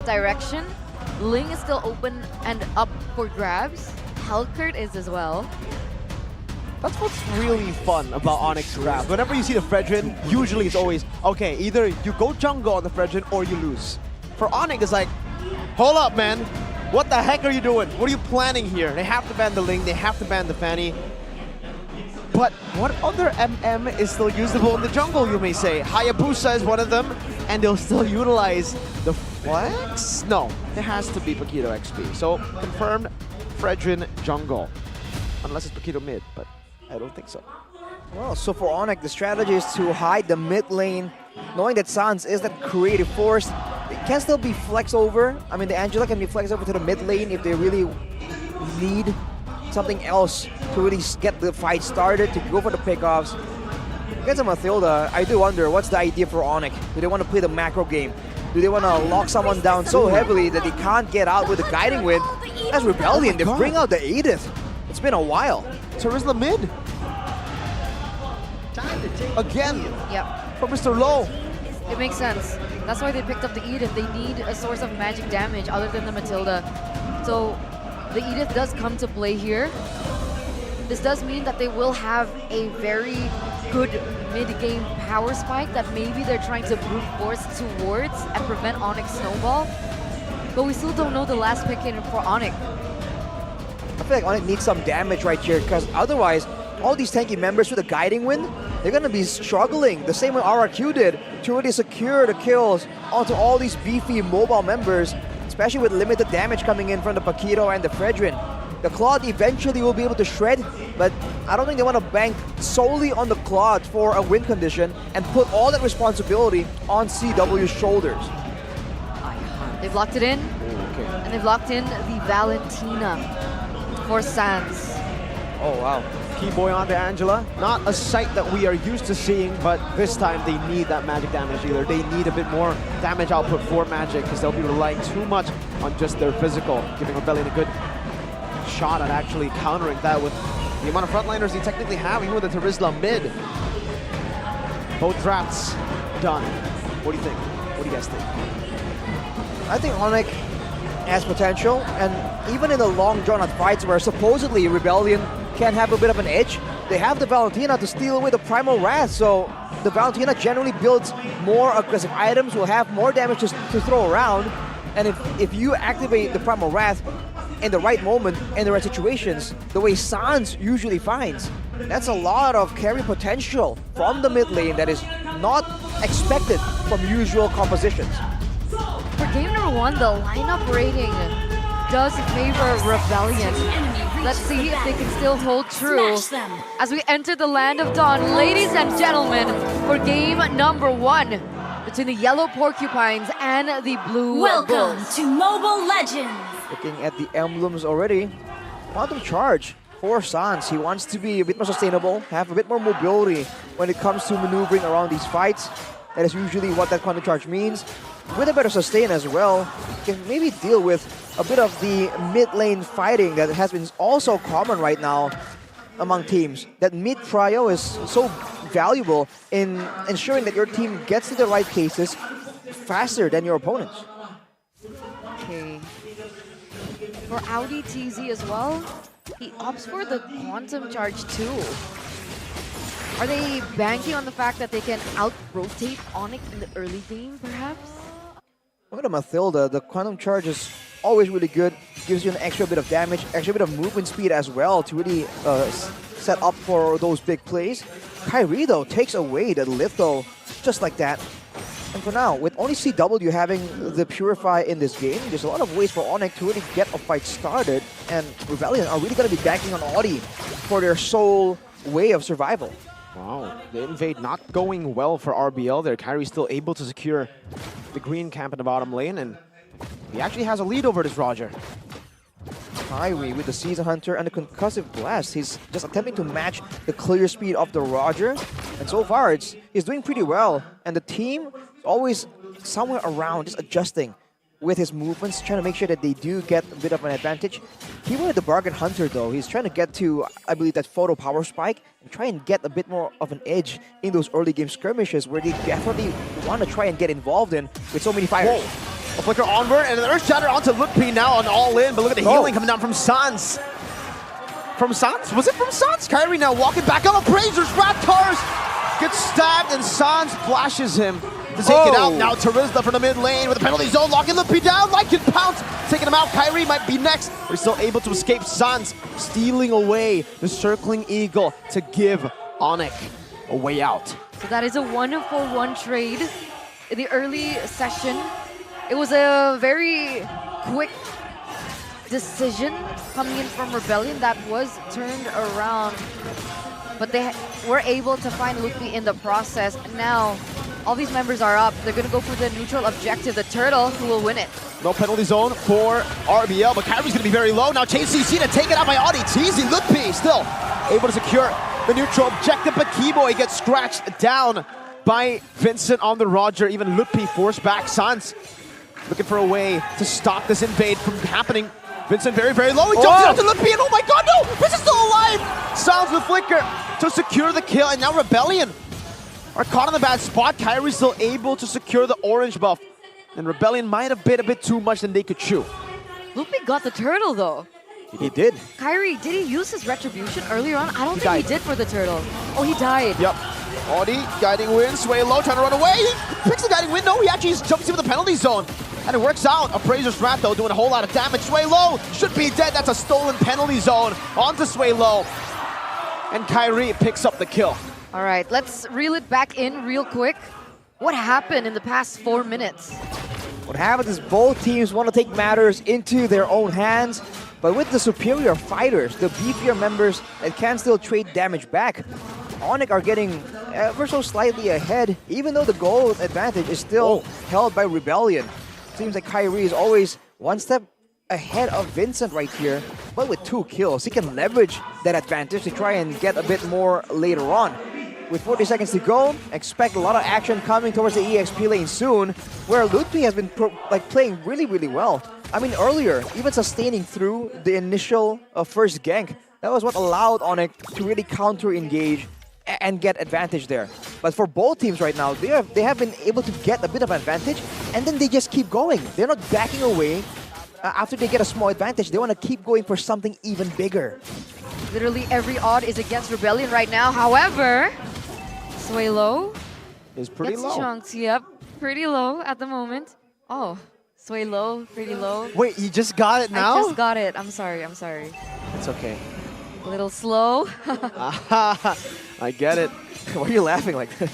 direction. Ling is still open and up for grabs. Helkert is as well. That's what's really fun about Onyx grab. Whenever you see the Fredrin, usually it's always, okay, either you go jungle on the Fredrin or you lose. For Onyx, it's like, hold up, man. What the heck are you doing? What are you planning here? They have to ban the Ling, they have to ban the Fanny. But what other MM is still usable in the jungle, you may say? Hayabusa is one of them, and they'll still utilize the Flex? No, it has to be Paquito XP. So, confirmed Fredrin jungle. Unless it's Paquito mid, but I don't think so. Well, so for Onic, the strategy is to hide the mid lane, knowing that Sans is that creative force. It can still be flex over. I mean, the Angela can be flex over to the mid lane if they really need something else to really get the fight started, to go for the pickoffs. Against a Mathilda, I do wonder, what's the idea for Onic? Do they want to play the macro game? Do they want to lock someone down so heavily that they can't get out with the guiding wind? That's Rebellion. They bring out the Edith. It's been a while. Terizla mid. Again. Yep. For Mr. Low. It makes sense. That's why they picked up the Edith. They need a source of magic damage other than the Matilda. So the Edith does come to play here. This does mean that they will have a very good mid-game power spike that maybe they're trying to brute force towards and prevent Onyx snowball. But we still don't know the last pick in for Onyx. I feel like Onic needs some damage right here, because otherwise, all these tanky members with the guiding wind, they're going to be struggling the same way RRQ did to really secure the kills onto all these beefy mobile members, especially with limited damage coming in from the Paquito and the Fredrin. The Claude eventually will be able to shred, but I don't think they want to bank solely on the Claude for a win condition and put all that responsibility on CW's shoulders. They've locked it in, and they've locked in the Valentina for Sans. Oh, wow. Key boy onto Angela. Not a sight that we are used to seeing, but this time they need that magic damage either. They need a bit more damage output for magic because they'll be relying too much on just their physical, giving Rebellion a good shot at actually countering that with the amount of frontliners they technically have, even with the Terizla mid. Both drafts done. What do you think? What do you guys think? I think Onic has potential, and even in the long drawn-out fights where supposedly Rebellion can have a bit of an edge, they have the Valentina to steal away the Primal Wrath, so the Valentina generally builds more aggressive items, will have more damage to throw around, and if you activate the Primal Wrath in the right moment, in the right situations, the way Sans usually finds, that's a lot of carry potential from the mid lane that is not expected from usual compositions. For game number one, the lineup rating does favor Rebellion. Let's see if they can still hold true as we enter the land of dawn. Ladies and gentlemen, for game number one, between the yellow porcupines and the blue Welcome bulls. to Mobile Legends. Looking at the emblems already, Quantum Charge for Sans. He wants to be a bit more sustainable, have a bit more mobility when it comes to maneuvering around these fights. That is usually what that Quantum Charge means. With a better sustain as well, can maybe deal with a bit of the mid lane fighting that has been also common right now among teams. That mid trio is so valuable in ensuring that your team gets to the right places faster than your opponents. Okay. For Audi TZ as well, he opts for the Quantum Charge too. Are they banking on the fact that they can out-rotate Onic in the early game, perhaps? Look at Mathilda, the Quantum Charge is always really good, gives you an extra bit of damage, extra bit of movement speed as well to really set up for those big plays. Kyrie though takes away the Litho just like that. And for now, with only CW having the Purify in this game, there's a lot of ways for Onic to really get a fight started, and Rebellion are really going to be banking on Audi for their sole way of survival. Wow, the invade not going well for RBL there. Kyrie's still able to secure the green camp in the bottom lane, and he actually has a lead over this Roger. Kyrie with the Season Hunter and the Concussive Blast. He's just attempting to match the clear speed of the Roger, and so far he's doing pretty well, and the team is always somewhere around, just adjusting with his movements, trying to make sure that they do get a bit of an advantage. He wanted the Bargain Hunter though. He's trying to get to, I believe, that photo power spike and try and get a bit more of an edge in those early game skirmishes where they definitely want to try and get involved in with so many fires. Whoa. A flicker onward, and an Earth Shatter onto Lutpi now on all in, but look at the healing coming down from Sans. From Sans? Was it from Sans? Kyrie now walking back on Appraisers, Raptors gets stabbed, and Sans flashes him to take it out. Now Tarizla from the mid lane with the penalty zone, locking Lutpi down, like can pounce, taking him out. Kyrie might be next, but he's still able to escape Sans, stealing away the circling eagle to give Onic a way out. So that is a 1-for-1 trade in the early session. It was a very quick decision coming in from Rebellion that was turned around, but they were able to find Lutpi in the process. And now all these members are up. They're gonna go for the neutral objective, the turtle, who will win it. No penalty zone for RBL, but Kyrie's gonna be very low. Now Chase CC to take it out by ODTZ. Lutpi still able to secure the neutral objective, but Keyboy gets scratched down by Vincent on the Roger. Even Lutpi forced back. Sans looking for a way to stop this invade from happening. Vincent very, very low. He jumps out to Lutpi, and oh my god, no! Vincent's still alive! Sans with Flicker to secure the kill, and now Rebellion are caught in the bad spot. Kyrie's still able to secure the orange buff, and Rebellion might have bit a bit too much than they could chew. Lutpi got the turtle though. He did. Kyrie, did he use his retribution earlier on? I don't think he did for the turtle. Oh, he died. Yep. Audi, guiding win, Sway low, trying to run away. He picks the guiding win. No, he actually just jumps into the penalty zone. And it works out. Appraiser's Wrath, though, doing a whole lot of damage. Sway low should be dead. That's a stolen penalty zone. Onto Sway low. And Kyrie picks up the kill. All right, let's reel it back in real quick. What happened in the past 4 minutes? What happened is both teams want to take matters into their own hands, but with the superior fighters, the beefier members that can still trade damage back, Onic are getting ever so slightly ahead, even though the goal advantage is still held by Rebellion. Seems like Kyrie is always one step ahead of Vincent right here, but with 2 kills, he can leverage that advantage to try and get a bit more later on. With 40 seconds to go, expect a lot of action coming towards the EXP lane soon, where Lutpi has been playing really, really well. I mean, earlier, even sustaining through the initial first gank, that was what allowed Onic to really counter-engage and get advantage there. But for both teams right now, they have been able to get a bit of advantage, and then they just keep going. They're not backing away after they get a small advantage. They want to keep going for something even bigger. Literally every odd is against Rebellion right now. However, Sway low Is pretty gets low. chunks. Yep, pretty low at the moment. Oh, Sway low, pretty low. Wait, you just got it now? I just got it. I'm sorry. It's okay. A little slow. I get it. Why are you laughing like that?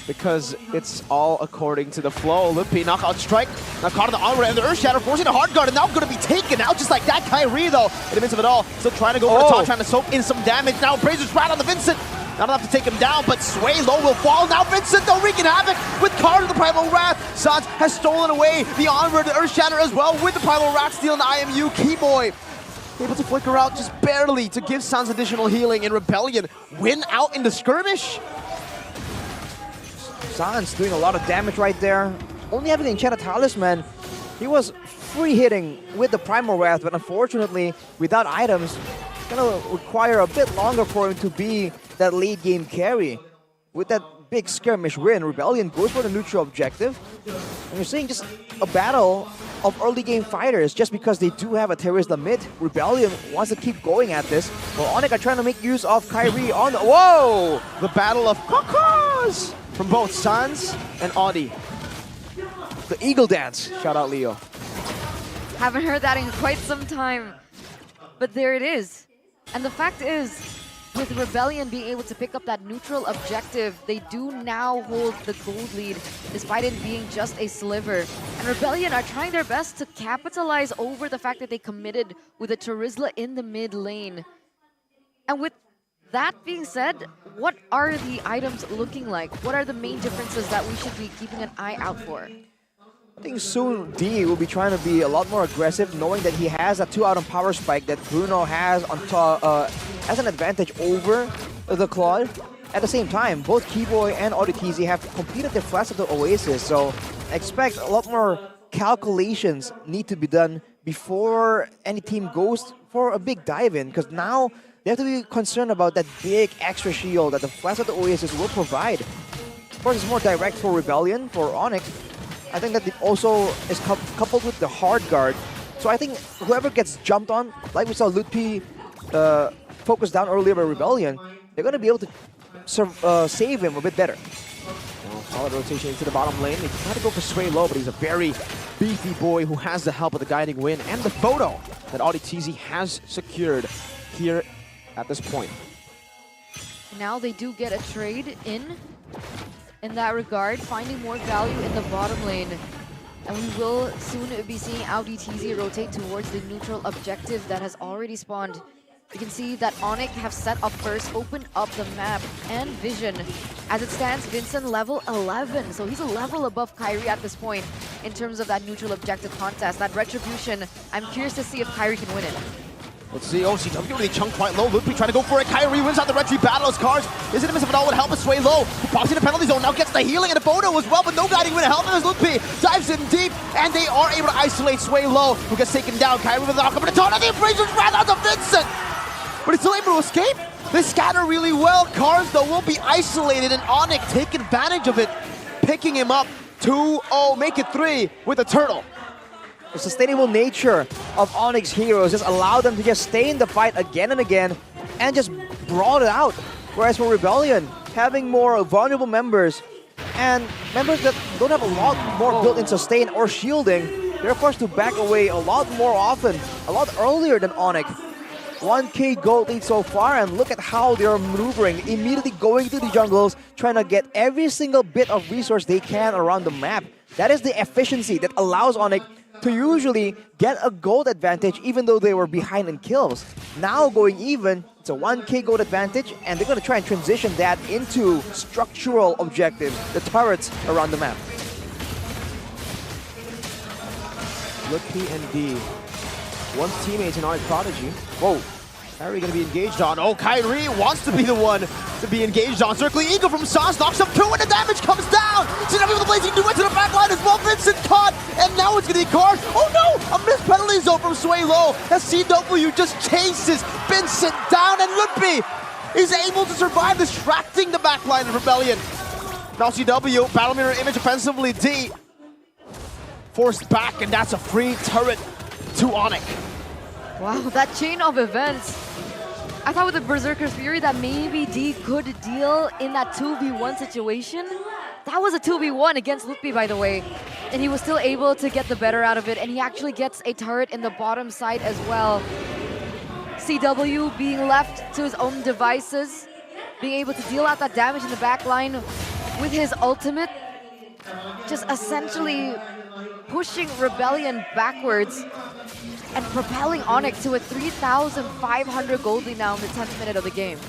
Because it's all according to the flow. Lutpi, knockout strike. Now caught in the onward, and the Earth Shatter forcing a hard guard, and now going to be taken out just like that. Kyrie, though, in the midst of it all, still trying to go for the top, trying to soak in some damage. Now Brazer's right on the Vincent. Not enough to take him down, but Sway low will fall. Now Vincent, though, wreaking havoc with Card of the Primal Wrath. Sans has stolen away the onward, the Earth Shatter as well, with the Primal Wrath stealing the IMU. Keyboy able to flicker out just barely to give Sans additional healing, and Rebellion win out in the skirmish. Sans doing a lot of damage right there. Only having the Enchanted Talisman, he was free hitting with the Primal Wrath, but unfortunately, without items, it's gonna require a bit longer for him to be that late game carry. With that big skirmish win, Rebellion goes for the neutral objective. And you're seeing just a battle of early game fighters just because they do have a Tarizla mid. Rebellion wants to keep going at this, while Onic are trying to make use of Kyrie on the... Whoa! The battle of Cocos from both Sans and Audi. The Eagle Dance. Shout out Leo. Haven't heard that in quite some time. But there it is. And the fact is, with Rebellion being able to pick up that neutral objective, they do now hold the gold lead, despite it being just a sliver. And Rebellion are trying their best to capitalize over the fact that they committed with a Tarizla in the mid lane. And with that being said, what are the items looking like? What are the main differences that we should be keeping an eye out for? I think soon D will be trying to be a lot more aggressive, knowing that he has a 2-item power spike that Bruno has on top, as an advantage over the Claude. At the same time, both Keyboy and ODTZ have completed their Flash of the Oasis, so expect a lot more calculations need to be done before any team goes for a big dive in, because now they have to be concerned about that big extra shield that the Flash of the Oasis will provide. Of course, it's more direct for Rebellion, for Onic. I think that it also is coupled with the hard guard. So I think whoever gets jumped on, like we saw Lutpi focus down earlier by Rebellion, they're going to be able to save him a bit better. Well, solid rotation into the bottom lane. They try to go for Sway low, but he's a very beefy boy who has the help of the guiding wind and the photo that AudiTZ has secured here at this point. Now they do get a trade in that regard, finding more value in the bottom lane. And we will soon be seeing AudiTZ rotate towards the neutral objective that has already spawned. You can see that Onic have set up first, opened up the map and vision. As it stands, Vincent level 11, so he's a level above Kyrie at this point in terms of that neutral objective contest. That Retribution, I'm curious to see if Kyrie can win it. Let's see, OCW really chunked quite low. Lutpi trying to go for it. Kyrie wins out the Retri battle. His cars isn't miss if it all would help us Sway low. He pops in the penalty zone, now gets the healing and a photo as well, but no guiding win to help him as Lutpi dives in deep, and they are able to isolate Sway low, who gets taken down. Kyrie with the knock up and a ton of the Embracer's wrath out to Vincent! But he's still able to escape. They scatter really well. Cars, though, will be isolated, and Onic take advantage of it, picking him up 2-0, make it 3 with a turtle. The sustainable nature of Onic's heroes just allow them to just stay in the fight again and again and just brawl it out. Whereas for Rebellion, having more vulnerable members and members that don't have a lot more built-in sustain or shielding, they're forced to back away a lot more often, a lot earlier than Onic. 1k gold lead so far, and look at how they're maneuvering, immediately going to the jungles, trying to get every single bit of resource they can around the map. That is the efficiency that allows Onic to usually get a gold advantage even though they were behind in kills. Now going even, it's a 1k gold advantage, and they're going to try and transition that into structural objectives, the turrets around the map. Lutpi and D. Once teammates in Onic Prodigy. Whoa. Kyrie gonna be engaged on. Oh, Kyrie wants to be the one to be engaged on. Circling Eagle from Sans knocks up 2 and the damage comes down. CW with the blazing duet to the back line as well. Vincent caught, and now it's gonna be Cars. Oh no! A missed penalty zone from Sway low as CW just chases Vincent down, and Lutpi is able to survive, distracting the back line of Rebellion. Now CW, Battle Mirror Image offensively. D forced back, and that's a free turret to Onic. Wow, that chain of events. I thought with the Berserker's Fury that maybe D could deal in that 2v1 situation. That was a 2v1 against Lutpi, by the way. And he was still able to get the better out of it, and he actually gets a turret in the bottom side as well. CW being left to his own devices, being able to deal out that damage in the back line with his ultimate, just essentially pushing Rebellion backwards and propelling Onic to a 3,500 gold lead now in the 10th minute of the game.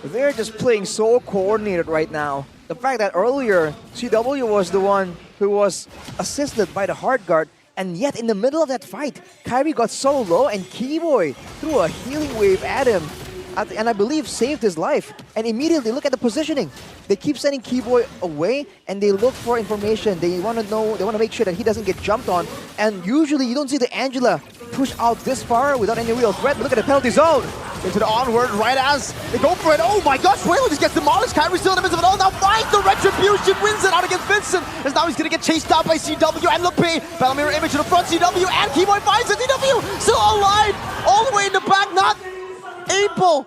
They're just playing so coordinated right now. The fact that earlier, CW was the one who was assisted by the hard guard, and yet in the middle of that fight, Kyrie got so low and Keyboy threw a healing wave at him, and I believe saved his life. And immediately, look at the positioning. They keep sending Keyboy away, and they look for information. They want to know, they want to make sure that he doesn't get jumped on. And usually, you don't see the Angela push out this far without any real threat. Look at the penalty zone. Into the onward, right as they go for it. Oh my gosh, Waylo just gets demolished. Kyrie still in the midst of it all. Now finds the Retribution, wins it out against Vincent. As now he's going to get chased out by CW and Lutpi. Battle Mirror Image to the front, CW, and Keyboy finds it. CW still alive, all the way in the back, not able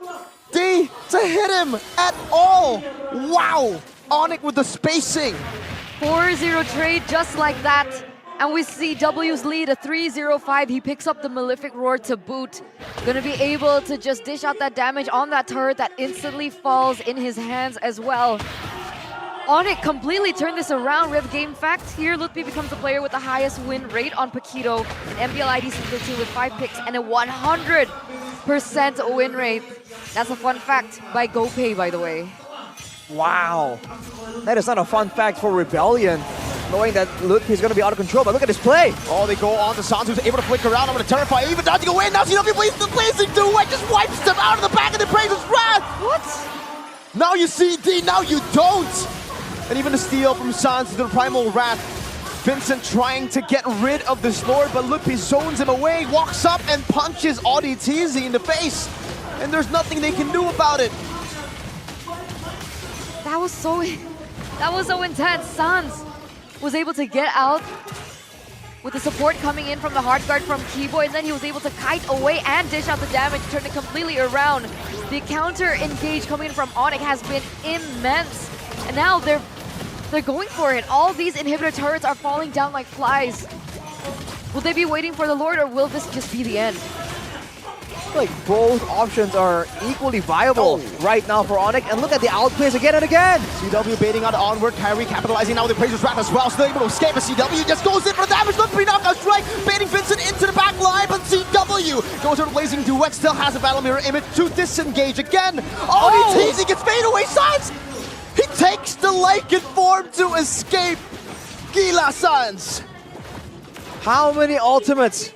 D to hit him at all. Wow, Onic with the spacing. 4-0 trade just like that. And we see W's lead, a 3-0-5. He picks up the Malefic Roar to boot. Gonna be able to just dish out that damage on that turret that instantly falls in his hands as well. Onic completely turned this around. Rev game fact here, Lutpi becomes the player with the highest win rate on Paquito in MPL ID Season 2 with 5 picks and a 100% win rate. That's a fun fact by GoPay, by the way. Wow. That is not a fun fact for Rebellion, knowing that Lutpi is going to be out of control, but look at this play. Oh, they go on to Sans, who's able to flick around. I'm going to terrify, even dodging away. Now CW plays the blazing duet, just wipes them out of the back of the Praise's wrath. What? Now you see D, now you don't. And even a steal from Sans to the Primal Wrath. Vincent trying to get rid of this Lord, but Lutpi zones him away, walks up and punches AudiTZ in the face. And there's nothing they can do about it. That was so intense. Sans was able to get out with the support coming in from the hard guard from Keyboy, and then he was able to kite away and dish out the damage, turn it completely around. The counter engage coming in from Onic has been immense, and now they're going for it. All these inhibitor turrets are falling down like flies. Will they be waiting for the Lord, or will this just be the end? Like both options are equally viable right now for Onic, and look at the outplays again and again. CW baiting out onward, Kyrie capitalizing now with the Praisers Wrath as well, still able to escape, but CW just goes in for the damage, look, pre-knockout strike, baiting Vincent into the back line, but CW goes over the Blazing Duet, still has a Battle Mirror image to disengage again. Oh, he's teasing, gets fade away, Sans! He takes the Lycan form to escape. Gila Sans! How many ultimates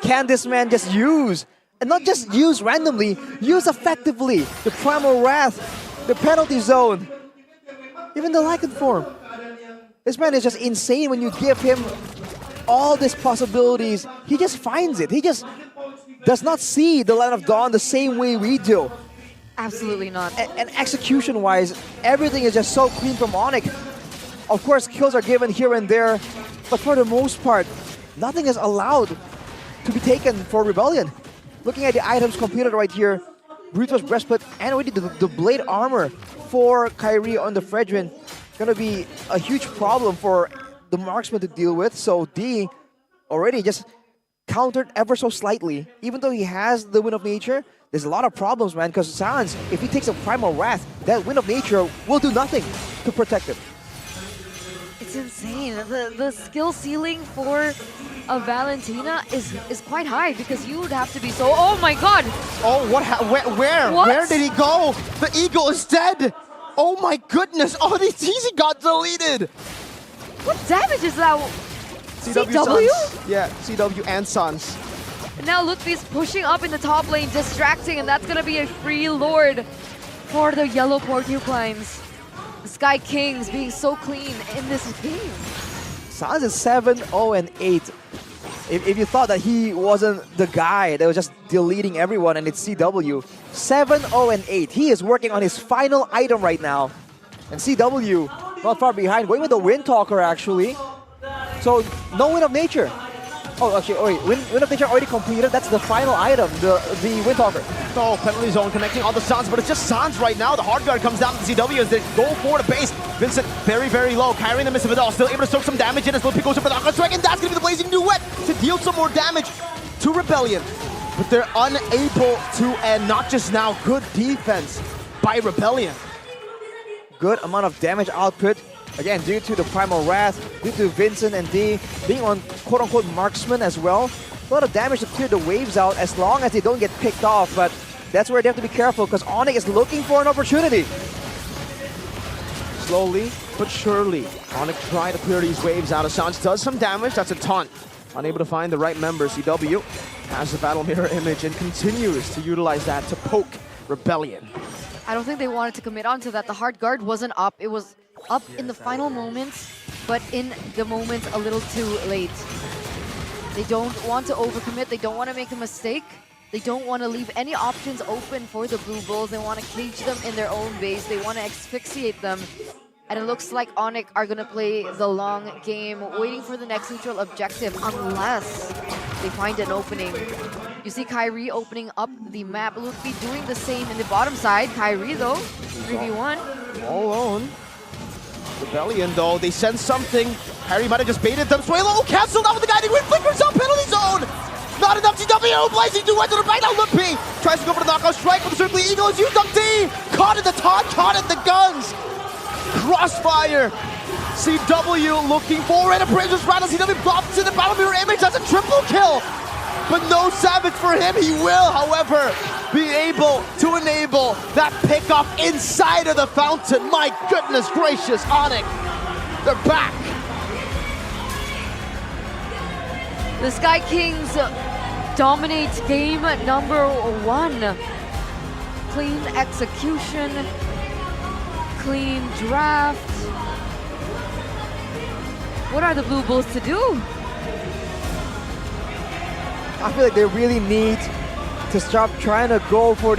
can this man just use? And not just use randomly, use effectively. The Primal Wrath, the penalty zone, even the Lycan form. This man is just insane when you give him all these possibilities. He just finds it. He just does not see the Land of Dawn the same way we do. Absolutely not. And execution-wise, everything is just so clean from Onic. Of course, kills are given here and there, but for the most part, nothing is allowed to be taken for Rebellion. Looking at the items completed right here, Brutus Breastplate and already the Blade Armor for Kyrie on the Fredrin. Gonna be a huge problem for the Marksman to deal with, so D already just countered ever so slightly. Even though he has the Wind of Nature, there's a lot of problems, man, because Sans, if he takes a Primal Wrath, that Wind of Nature will do nothing to protect him. It's insane. The skill ceiling for a Valentina is quite high, because you would have to be so... Oh my god! Oh, where? What? Where did he go? The Eagle is dead! Oh my goodness! Oh, the teasing got deleted! What damage is that? CW? Sans. Yeah, CW and Sans. And now Lutfi's pushing up in the top lane, distracting, and that's gonna be a free Lord for the yellow Porcupines. The Sky Kings being so clean in this game. Sans is 7-0-8. If you thought that he wasn't the guy that was just deleting everyone and it's CW, 7-0-8. He is working on his final item right now. And CW, not far behind, going with the Windtalker actually. So, no Wind of Nature. Oh, actually, wait, Wind of Nature already completed. That's the final item, the Windtalker. Oh, penalty zone connecting all the Sans, but it's just Sans right now. The hard guard comes down to CW as they go for the base. Vincent very, very low, carrying the miss of it all, still able to soak some damage in as Lil P goes over the knockout strike, and that's gonna be the Blazing Duet to deal some more damage to Rebellion. But they're unable to end. Not just now, good defense by Rebellion. Good amount of damage output. Again, due to the Primal Wrath, due to Vincent and D being on quote-unquote marksman as well. A lot of damage to clear the waves out as long as they don't get picked off, but that's where they have to be careful because Onic is looking for an opportunity. Slowly but surely, Onic trying to clear these waves out. Sans does some damage, that's a taunt. Unable to find the right member. CW has the Battle Mirror image and continues to utilize that to poke Rebellion. I don't think they wanted to commit onto that. The hard guard wasn't up. It was up in the final moments, but in the moments a little too late. They don't want to overcommit. They don't want to make a mistake. They don't want to leave any options open for the Blue Bulls. They want to cage them in their own base. They want to asphyxiate them. And it looks like Onic are going to play the long game, waiting for the next neutral objective, unless they find an opening. You see Kyrie opening up the map. Lutfi doing the same in the bottom side. Kyrie, though, 3v1. All alone. Rebellion, though, they sense something. Kyrie might have just baited them. Suelo canceled out with the guiding wind. Flickers up, penalty zone. Not enough. CW Blazing Duet to the right now. Lutfi tries to go for the knockout strike, but the Circling Eagle is used on D. Caught in the taunt, caught in the guns. Crossfire. CW looking for it. Appraiser's right. CW drops in the Battle Mirror image. That's a triple kill. But no Savage for him. He will, however, be able to enable that pickoff inside of the fountain. My goodness gracious, Onic. They're back. The Sky Kings dominate game number 1. Clean execution, clean draft. What are the Blue Bulls to do? I feel like they really need to stop trying to go for